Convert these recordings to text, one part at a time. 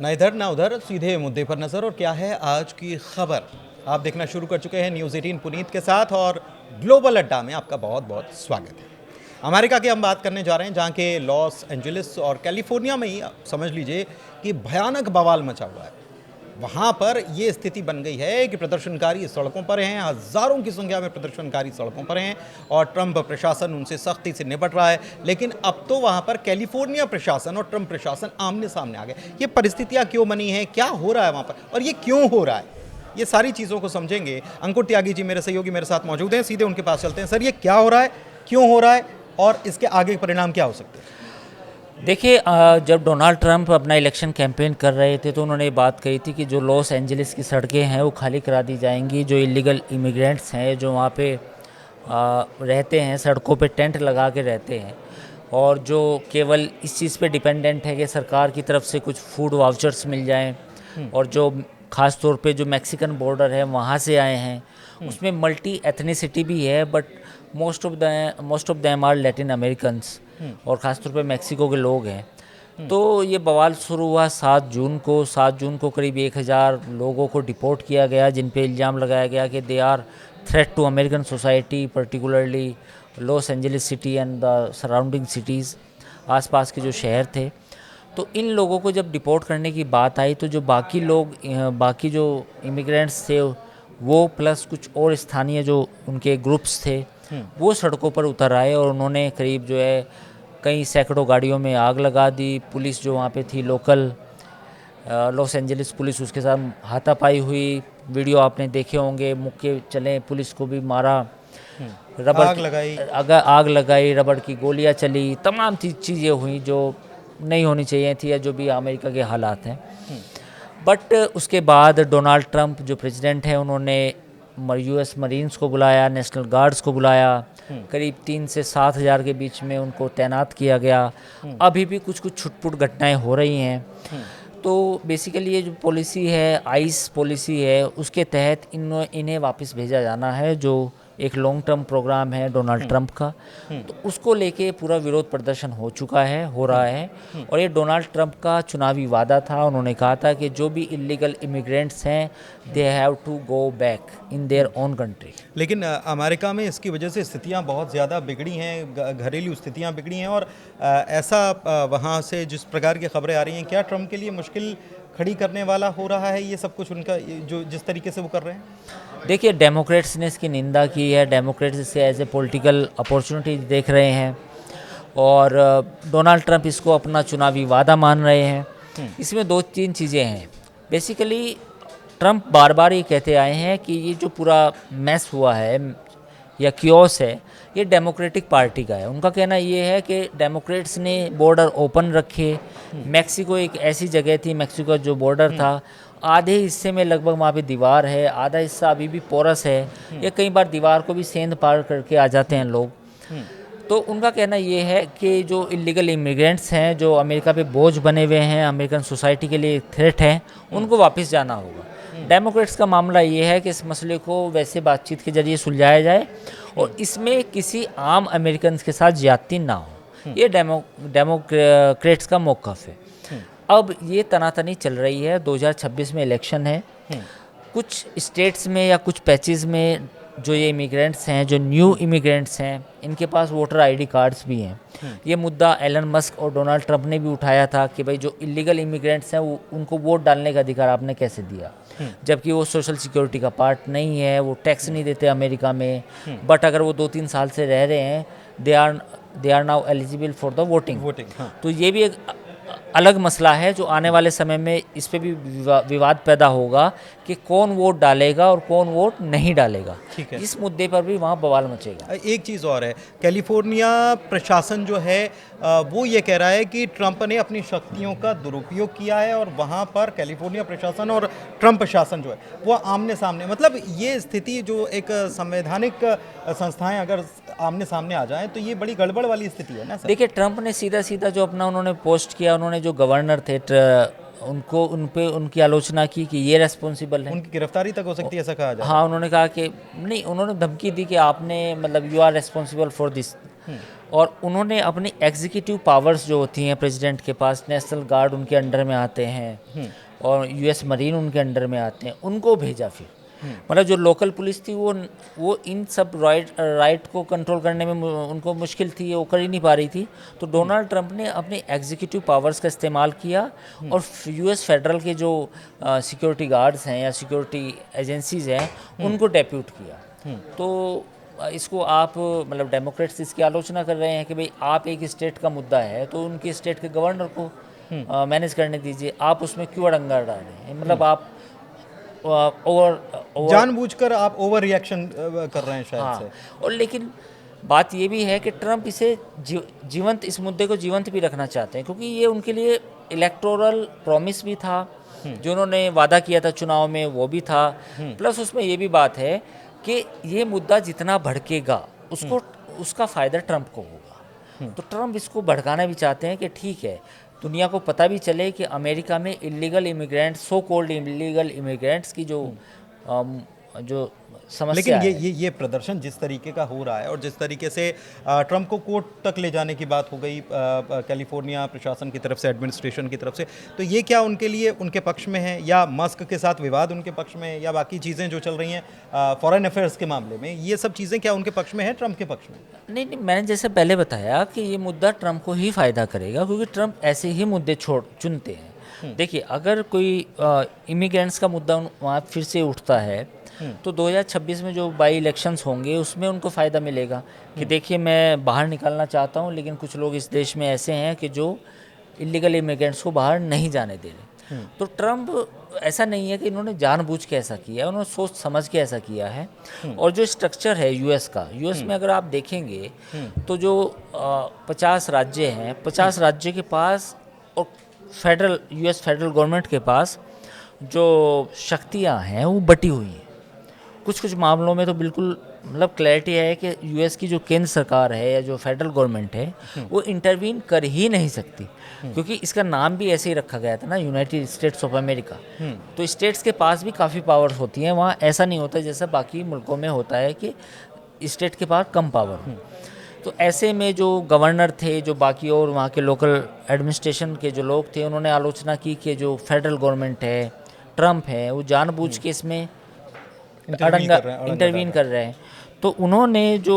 ना इधर ना उधर, सीधे मुद्दे पर नजर। और क्या है आज की खबर, आप देखना शुरू कर चुके हैं न्यूज़ 18 पुनीत के साथ, और ग्लोबल अड्डा में आपका बहुत बहुत स्वागत है। अमेरिका की हम बात करने जा रहे हैं, जहां के लॉस एंजलिस और कैलिफोर्निया में ही समझ लीजिए कि भयानक बवाल मचा हुआ है। वहां पर ये स्थिति बन गई है कि प्रदर्शनकारी सड़कों पर हैं, हजारों की संख्या में प्रदर्शनकारी सड़कों पर हैं, और ट्रंप प्रशासन उनसे सख्ती से निपट रहा है। लेकिन अब तो वहां पर कैलिफोर्निया प्रशासन और ट्रंप प्रशासन आमने सामने आ गए। ये परिस्थितियां क्यों बनी हैं, क्या हो रहा है वहां पर, और ये क्यों हो रहा है, ये सारी चीज़ों को समझेंगे। अंकुर त्यागी जी मेरे सहयोगी मेरे साथ मौजूद हैं, सीधे उनके पास चलते हैं। सर, ये क्या हो रहा है, क्यों हो रहा है, और इसके आगे परिणाम क्या हो सकते हैं? देखिए, जब डोनाल्ड ट्रंप अपना इलेक्शन कैंपेन कर रहे थे तो उन्होंने ये बात कही थी कि जो लॉस एंजलिस की सड़कें हैं वो खाली करा दी जाएंगी। जो इलीगल इमिग्रेंट्स हैं जो वहाँ पे रहते हैं, सड़कों पे टेंट लगा के रहते हैं, और जो केवल इस चीज़ पे डिपेंडेंट है कि सरकार की तरफ से कुछ फूड वाउचर्स मिल जाएं, और जो ख़ास तौर पे जो मैक्सिकन बॉर्डर है वहाँ से आए हैं, उसमें मल्टी एथनिसिटी भी है, but most of them are Latin Americans, और ख़ासतौर पे मैक्सिको के लोग हैं। तो ये बवाल शुरू हुआ 7 जून को करीब 1000 लोगों को डिपोर्ट किया गया, जिन पे इल्ज़ाम लगाया गया कि they are threat to American society, particularly Los Angeles city and the surrounding cities, आसपास के जो शहर थे। तो इन लोगों को जब डिपोर्ट करने की बात आई तो जो बाकी जो इमिग्रेंट्स थे वो प्लस कुछ और स्थानीय जो उनके ग्रुप्स थे वो सड़कों पर उतर आए, और उन्होंने करीब जो है कई सैकड़ों गाड़ियों में आग लगा दी। पुलिस जो वहाँ पे थी लोकल लॉस एंजलिस पुलिस, उसके साथ हाथापाई हुई। वीडियो आपने देखे होंगे, मुक्के चले, पुलिस को भी मारा, आग लगाई, रबड़ की गोलियां चली, तमाम चीज़ें हुई जो नहीं होनी चाहिए थी, या जो भी अमेरिका के हालात हैं। बट उसके बाद डोनाल्ड ट्रंप जो प्रेसिडेंट हैं उन्होंने यूएस मरीन्स को बुलाया, नेशनल गार्ड्स को बुलाया, करीब 3 से 7 हज़ार के बीच में उनको तैनात किया गया। अभी भी कुछ कुछ छुटपुट घटनाएं हो रही हैं। तो बेसिकली ये जो पॉलिसी है, आइस पॉलिसी है, उसके तहत इन्हें वापस भेजा जाना है, जो एक लॉन्ग टर्म प्रोग्राम है डोनाल्ड ट्रंप का। तो उसको लेके पूरा विरोध प्रदर्शन हो रहा है, और ये डोनाल्ड ट्रंप का चुनावी वादा था। उन्होंने कहा था कि जो भी इलीगल इमिग्रेंट्स हैं they have to go back in their own country. लेकिन अमेरिका में इसकी वजह से स्थितियां बहुत ज़्यादा बिगड़ी हैं, घरेलू स्थितियां बिगड़ी हैं, और ऐसा वहाँ से जिस प्रकार की खबरें आ रही हैं, क्या ट्रंप के लिए मुश्किल खड़ी करने वाला हो रहा है ये सब कुछ, उनका जो जिस तरीके से वो कर रहे हैं? देखिए, डेमोक्रेट्स ने इसकी निंदा की है, डेमोक्रेट्स इसे एज ए पॉलिटिकल अपॉर्चुनिटी देख रहे हैं, और डोनाल्ड ट्रंप इसको अपना चुनावी वादा मान रहे हैं। इसमें 2-3 चीज़ें हैं। बेसिकली ट्रंप बार बार ये कहते आए हैं कि ये जो पूरा मैस हुआ है या क्योस है, ये डेमोक्रेटिक पार्टी का है। उनका कहना ये है कि डेमोक्रेट्स ने बॉर्डर ओपन रखे। मैक्सिको एक ऐसी जगह थी, मैक्सिको का जो बॉर्डर था, आधे हिस्से में लगभग वहाँ पे दीवार है, आधा हिस्सा अभी भी पोरस है, या कई बार दीवार को भी सेंध पार करके आ जाते हैं लोग। तो उनका कहना ये है कि जो इलीगल इमिग्रेंट्स हैं जो अमेरिका पे बोझ बने हुए हैं, अमेरिकन सोसाइटी के लिए थ्रेट हैं, उनको वापस जाना होगा। डेमोक्रेट्स का मामला ये है कि इस मसले को वैसे बातचीत के जरिए सुलझाया जाए, और इसमें किसी आम अमेरिकन के साथ ज्यादती ना हो। ये डेमोक्रेट्स का मौक़िफ़ है। अब ये तनातनी चल रही है, 2026 में इलेक्शन है। कुछ स्टेट्स में या कुछ पैचेस में जो ये इमिग्रेंट्स हैं, जो न्यू इमिग्रेंट्स हैं, इनके पास वोटर आईडी कार्ड्स भी हैं। ये मुद्दा एलन मस्क और डोनाल्ड ट्रंप ने भी उठाया था कि भाई जो इलीगल इमिग्रेंट्स हैं उनको वोट डालने का अधिकार आपने कैसे दिया, जबकि वो सोशल सिक्योरिटी का पार्ट नहीं है, वो टैक्स नहीं देते अमेरिका में, बट अगर वो 2-3 साल से रह रहे हैं they are now eligible for the voting. तो ये भी एक अलग मसला है जो आने वाले समय में इस पे भी विवाद पैदा होगा कि कौन वोट डालेगा और कौन वोट नहीं डालेगा। इस मुद्दे पर भी वहाँ बवाल मचेगा। एक चीज़ और है, कैलिफोर्निया प्रशासन जो है वो ये कह रहा है कि ट्रंप ने अपनी शक्तियों का दुरुपयोग किया है, और वहाँ पर कैलिफोर्निया प्रशासन और ट्रंप प्रशासन जो है वो आमने सामने, मतलब ये स्थिति जो एक संवैधानिक संस्थाएं अगर आमने सामने आ जाएं तो ये बड़ी गड़बड़ वाली स्थिति है ना सर? देखिए, ट्रंप ने सीधा सीधा जो अपना उन्होंने पोस्ट किया, उन्होंने जो गवर्नर थे उनकी आलोचना की कि ये रेस्पॉन्सिबल है, उनकी गिरफ्तारी तक हो सकती है, ऐसा कहा जाए। हाँ, उन्होंने कहा कि नहीं, उन्होंने धमकी दी कि आपने मतलब you are responsible for this, और उन्होंने अपनी एग्जीक्यूटिव पावर्स जो होती हैं प्रेसिडेंट के पास, नेशनल गार्ड उनके अंडर में आते हैं और यूएस मरीन उनके अंडर में आते हैं, उनको भेजा फिर। मतलब जो लोकल पुलिस थी वो इन सब राइट को कंट्रोल करने में उनको मुश्किल थी, वो कर ही नहीं पा रही थी। तो डोनाल्ड ट्रंप ने अपनी एग्जीक्यूटिव पावर्स का इस्तेमाल किया और यूएस फेडरल के जो सिक्योरिटी गार्ड्स हैं या सिक्योरिटी एजेंसीज हैं उनको डेप्यूट किया। तो इसको आप मतलब डेमोक्रेट्स इसकी आलोचना कर रहे हैं कि भाई आप एक स्टेट का मुद्दा है तो उनके स्टेट के गवर्नर को मैनेज करने दीजिए, आप उसमें क्यों अड़ंगा डाल रहे हैं। मतलब आप जानबूझकर आप ओवर रिएक्शन कर रहे हैं शायद से। और लेकिन बात ये भी है कि ट्रंप इसे जीवंत, इस मुद्दे को जीवंत भी रखना चाहते हैं क्योंकि ये उनके लिए इलेक्टोरल प्रॉमिस भी था, जो उन्होंने वादा किया था चुनाव में वो भी था। प्लस उसमें ये भी बात है कि ये मुद्दा जितना भड़केगा उसका फ़ायदा ट्रंप को होगा। तो ट्रंप इसको भड़काना भी चाहते हैं कि ठीक है, दुनिया को पता भी चले कि अमेरिका में illegal immigrants, so called illegal immigrants की जो समस्या लेकिन है। ये प्रदर्शन जिस तरीके का हो रहा है और जिस तरीके से ट्रंप को कोर्ट तक ले जाने की बात हो गई कैलिफोर्निया प्रशासन की तरफ से, एडमिनिस्ट्रेशन की तरफ से, तो ये क्या उनके लिए उनके पक्ष में है या मस्क के साथ विवाद उनके पक्ष में है या बाकी चीज़ें जो चल रही हैं फॉरेन अफेयर्स के मामले में, ये सब चीज़ें क्या उनके पक्ष में है, ट्रंप के पक्ष में? नहीं, मैंने जैसे पहले बताया कि ये मुद्दा ट्रंप को ही फ़ायदा करेगा क्योंकि ट्रंप ऐसे ही मुद्दे चुनते हैं। देखिए, अगर कोई इमिग्रेंट्स का मुद्दा वहाँ फिर से उठता है तो 2026 में जो बाई इलेक्शंस होंगे उसमें उनको फ़ायदा मिलेगा कि देखिए मैं बाहर निकलना चाहता हूँ लेकिन कुछ लोग इस देश में ऐसे हैं कि जो इलीगल इमिग्रेंट्स को बाहर नहीं जाने दे रहे। तो ट्रंप ऐसा नहीं है कि इन्होंने जानबूझ के ऐसा किया है, उन्होंने सोच समझ के ऐसा किया है। और जो स्ट्रक्चर है यूएस का, यूएस में अगर आप देखेंगे तो जो 50 राज्य हैं, 50 राज्य के पास और यूएस फेडरल गवर्नमेंट के पास जो शक्तियाँ हैं वो बटी हुई हैं। कुछ मामलों में तो बिल्कुल मतलब क्लैरिटी है कि यूएस की जो केंद्र सरकार है या जो फेडरल गवर्नमेंट है वो इंटरवीन कर ही नहीं सकती क्योंकि इसका नाम भी ऐसे ही रखा गया था ना, यूनाइटेड स्टेट्स ऑफ अमेरिका। तो स्टेट्स के पास भी काफ़ी पावर्स होती हैं, वहाँ ऐसा नहीं होता जैसा बाकी मुल्कों में होता है कि स्टेट के पास कम पावर हो। तो ऐसे में जो गवर्नर थे, जो बाकी और वहाँ के लोकल एडमिनिस्ट्रेशन के जो लोग थे, उन्होंने आलोचना की कि जो फेडरल गवर्नमेंट है, ट्रंप है, वो जानबूझ के इसमें इंटरवीन कर रहे हैं। तो उन्होंने जो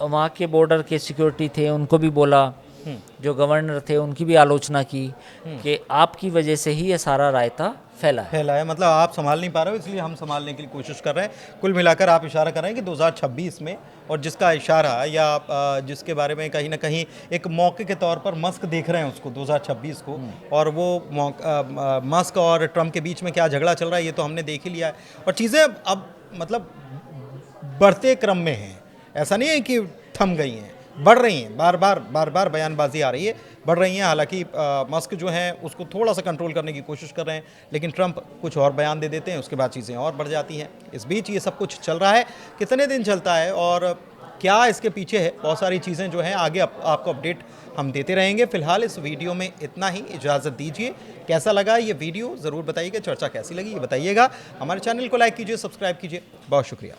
वहाँ के बॉर्डर के सिक्योरिटी थे उनको भी बोला, जो गवर्नर थे उनकी भी आलोचना की कि आपकी वजह से ही ये सारा रायता फैला है। मतलब आप संभाल नहीं पा रहे हो इसलिए हम संभालने की कोशिश कर रहे हैं। कुल मिलाकर आप इशारा कर रहे हैं कि 2026 में, और जिसका इशारा या जिसके बारे में कहीं ना कहीं एक मौके के तौर पर मस्क देख रहे हैं उसको 2026 को, और वो मस्क और ट्रंप के बीच में क्या झगड़ा चल रहा है ये तो हमने देख ही लिया है। और चीज़ें अब मतलब बढ़ते क्रम में हैं, ऐसा नहीं है कि थम गई हैं, बढ़ रही हैं, बार बार बयानबाजी आ रही है, बढ़ रही हैं। हालांकि मस्क जो हैं उसको थोड़ा सा कंट्रोल करने की कोशिश कर रहे हैं, लेकिन ट्रंप कुछ और बयान दे देते हैं, उसके बाद चीज़ें और बढ़ जाती हैं। इस बीच ये सब कुछ चल रहा है, कितने दिन चलता है और क्या इसके पीछे है, बहुत सारी चीज़ें जो हैं आगे आपको अपडेट हम देते रहेंगे। फिलहाल इस वीडियो में इतना ही, इजाज़त दीजिए। कैसा लगा ये वीडियो ज़रूर बताइएगा, चर्चा कैसी लगी ये बताइएगा। हमारे चैनल को लाइक कीजिए, सब्सक्राइब कीजिए। बहुत शुक्रिया।